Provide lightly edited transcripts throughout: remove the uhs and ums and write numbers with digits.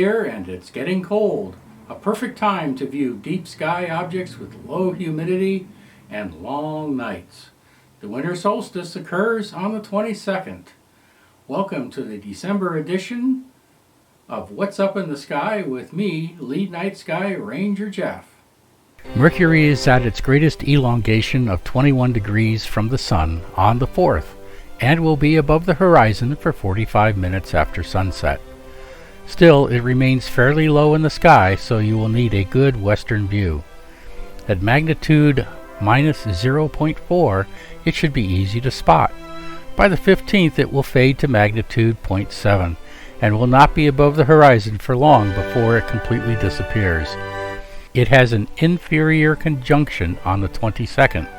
here and it's getting cold. A perfect time to view deep sky objects with low humidity and long nights. The winter solstice occurs on the 22nd. Welcome to the December edition of What's Up in the Sky with me, Lead Night Sky Ranger Jeff. Mercury is at its greatest elongation of 21 degrees from the Sun on the 4th, and will be above the horizon for 45 minutes after sunset. Still, it remains fairly low in the sky, so you will need a good western view. At magnitude minus 0.4, it should be easy to spot. By the 15th, it will fade to magnitude 0.7, and will not be above the horizon for long before it completely disappears. It has an inferior conjunction on the 22nd.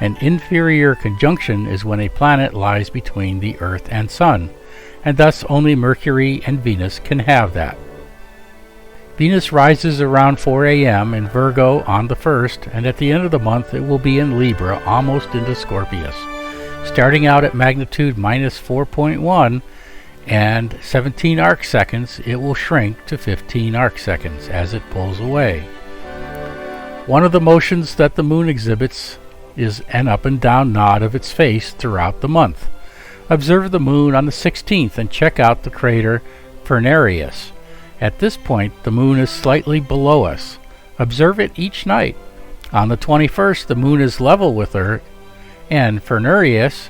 An inferior conjunction is when a planet lies between the Earth and Sun, and thus only Mercury and Venus can have that. Venus rises around 4 a.m. in Virgo on the 1st, and at the end of the month it will be in Libra, almost into Scorpius. Starting out at magnitude minus 4.1 and 17 arc seconds, it will shrink to 15 arc seconds as it pulls away. One of the motions that the moon exhibits is an up and down nod of its face throughout the month. Observe the moon on the 16th and check out the crater Furnarius. At this point, the moon is slightly below us. Observe it each night. On the 21st, the moon is level with Earth, and Furnarius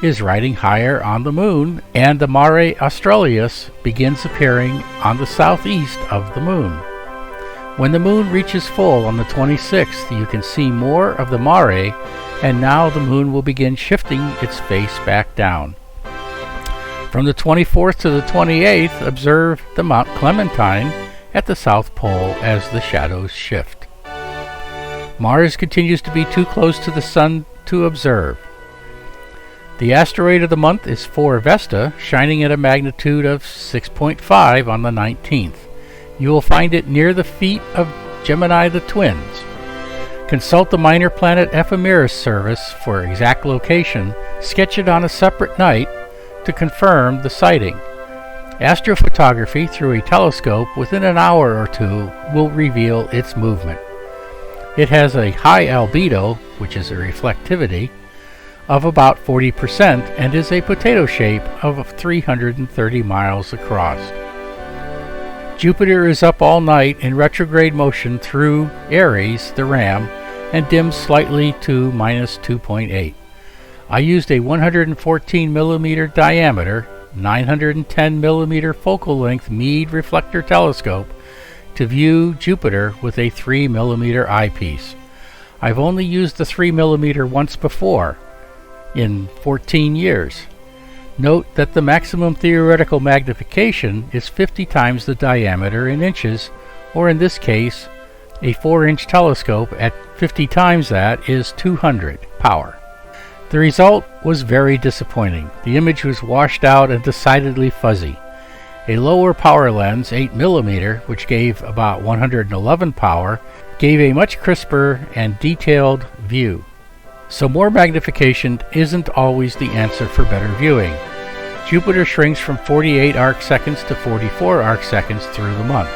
is riding higher on the moon, and the Mare Australis begins appearing on the southeast of the moon. When the moon reaches full on the 26th, you can see more of the Mare, and now the moon will begin shifting its face back down. From the 24th to the 28th, observe the Mount Clementine at the South Pole as the shadows shift. Mars continues to be too close to the Sun to observe. The asteroid of the month is 4 Vesta, shining at a magnitude of 6.5 on the 19th. You will find it near the feet of Gemini the Twins. Consult the Minor Planet Ephemeris service for exact location. Sketch it on a separate night to confirm the sighting. Astrophotography through a telescope within an hour or two will reveal its movement. It has a high albedo, which is a reflectivity, of about 40% and is a potato shape of 330 miles across. Jupiter is up all night in retrograde motion through Aries, the Ram, and dims slightly to minus 2.8. I used a 114 millimeter diameter, 910 millimeter focal length Meade reflector telescope to view Jupiter with a 3 millimeter eyepiece. I've only used the 3 millimeter once before, in 14 years. Note that the maximum theoretical magnification is 50 times the diameter in inches, or in this case, a 4-inch telescope at 50 times that is 200 power. The result was very disappointing. The image was washed out and decidedly fuzzy. A lower power lens, 8 millimeter, which gave about 111 power, gave a much crisper and detailed view. So more magnification isn't always the answer for better viewing. Jupiter shrinks from 48 arc seconds to 44 arc seconds through the month.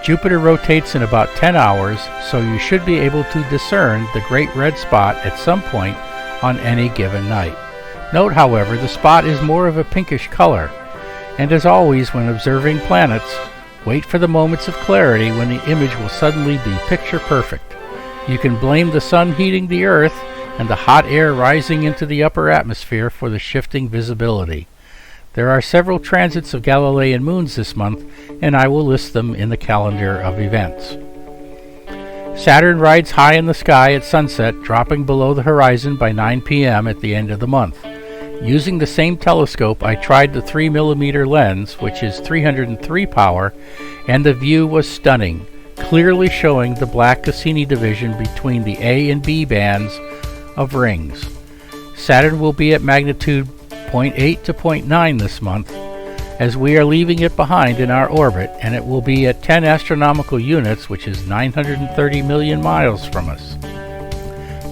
Jupiter rotates in about 10 hours, so you should be able to discern the Great Red Spot at some point on any given night. Note, however, the spot is more of a pinkish color, and as always when observing planets, wait for the moments of clarity when the image will suddenly be picture perfect. You can blame the sun heating the Earth and the hot air rising into the upper atmosphere for the shifting visibility. There are several transits of Galilean moons this month, and I will list them in the calendar of events. Saturn rides high in the sky at sunset, dropping below the horizon by 9 p.m. at the end of the month. Using the same telescope, I tried the 3 millimeter lens, which is 303 power, and the view was stunning, clearly showing the black Cassini division between the A and B bands of rings. Saturn will be at magnitude 0.8 to 0.9 this month, as we are leaving it behind in our orbit, and it will be at 10 astronomical units, which is 930 million miles from us.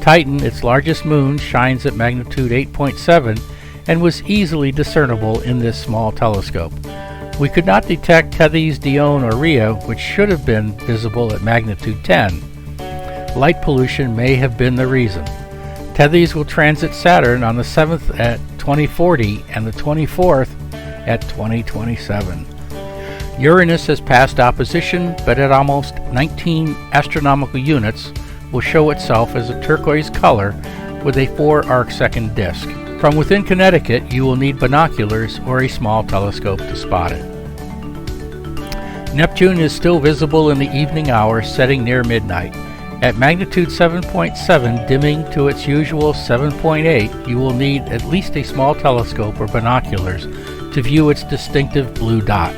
Titan, its largest moon, shines at magnitude 8.7 and was easily discernible in this small telescope. We could not detect Tethys, Dione, or Rhea, which should have been visible at magnitude 10. Light pollution may have been the reason. Tethys will transit Saturn on the 7th at 2040 and the 24th at 2027. Uranus has passed opposition, but at almost 19 astronomical units will show itself as a turquoise color with a 4 arcsecond disk. From within Connecticut, you will need binoculars or a small telescope to spot it. Neptune is still visible in the evening hours, setting near midnight. At magnitude 7.7, dimming to its usual 7.8, you will need at least a small telescope or binoculars to view its distinctive blue dot.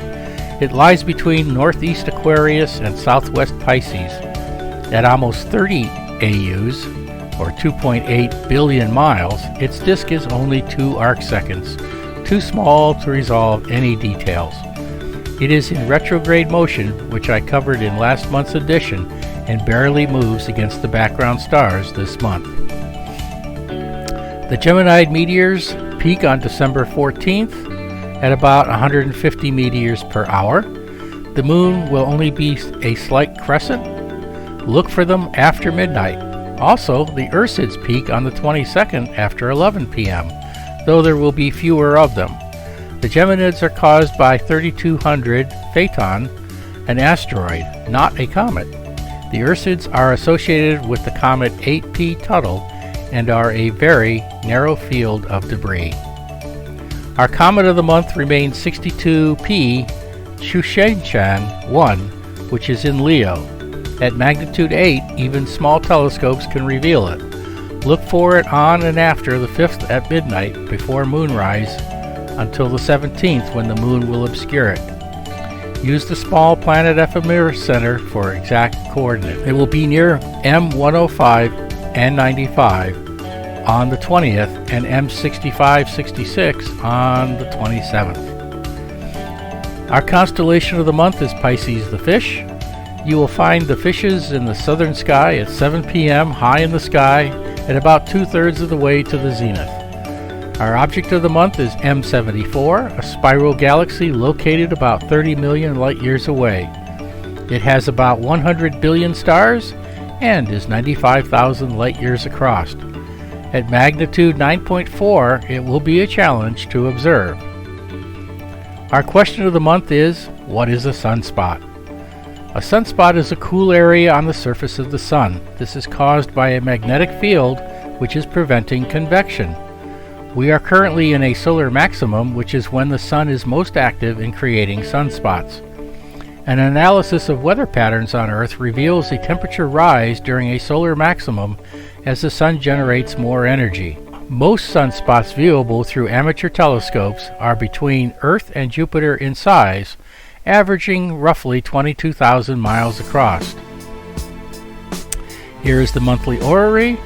It lies between northeast Aquarius and southwest Pisces. At almost 30 AUs, or 2.8 billion miles, its disk is only 2 arcseconds, too small to resolve any details. It is in retrograde motion, which I covered in last month's edition, and barely moves against the background stars this month. The Gemini meteors peak on December 14th at about 150 meteors per hour. The moon will only be a slight crescent. Look for them after midnight. Also, the Ursids peak on the 22nd after 11 p.m., though there will be fewer of them. The Geminids are caused by 3200 Phaeton, an asteroid, not a comet. The Ursids are associated with the comet 8P Tuttle and are a very narrow field of debris. Our comet of the month remains 62P Chushen-chan 1, which is in Leo. At magnitude 8, even small telescopes can reveal it. Look for it on and after the 5th at midnight before moonrise until the 17th, when the moon will obscure it. Use the Small Planet Ephemeris Center for exact coordinates. It will be near M105 and 95 on the 20th and M6566 on the 27th. Our constellation of the month is Pisces the Fish. You will find the fishes in the southern sky at 7 p.m. high in the sky at about 2/3 of the way to the zenith. Our object of the month is M74, a spiral galaxy located about 30 million light years away. It has about 100 billion stars and is 95,000 light years across. At magnitude 9.4, it will be a challenge to observe. Our question of the month is, what is a sunspot? A sunspot is a cool area on the surface of the sun. This is caused by a magnetic field which is preventing convection. We are currently in a solar maximum, which is when the sun is most active in creating sunspots. An analysis of weather patterns on Earth reveals a temperature rise during a solar maximum as the sun generates more energy. Most sunspots viewable through amateur telescopes are between Earth and Jupiter in size, averaging roughly 22,000 miles across. Here is the monthly orrery.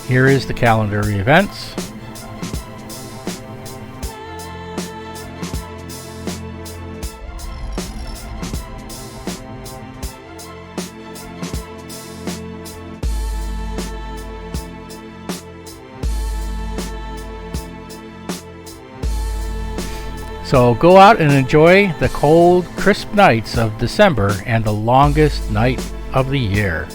Here is the calendar of events. So go out and enjoy the cold, crisp nights of December and the longest night of the year.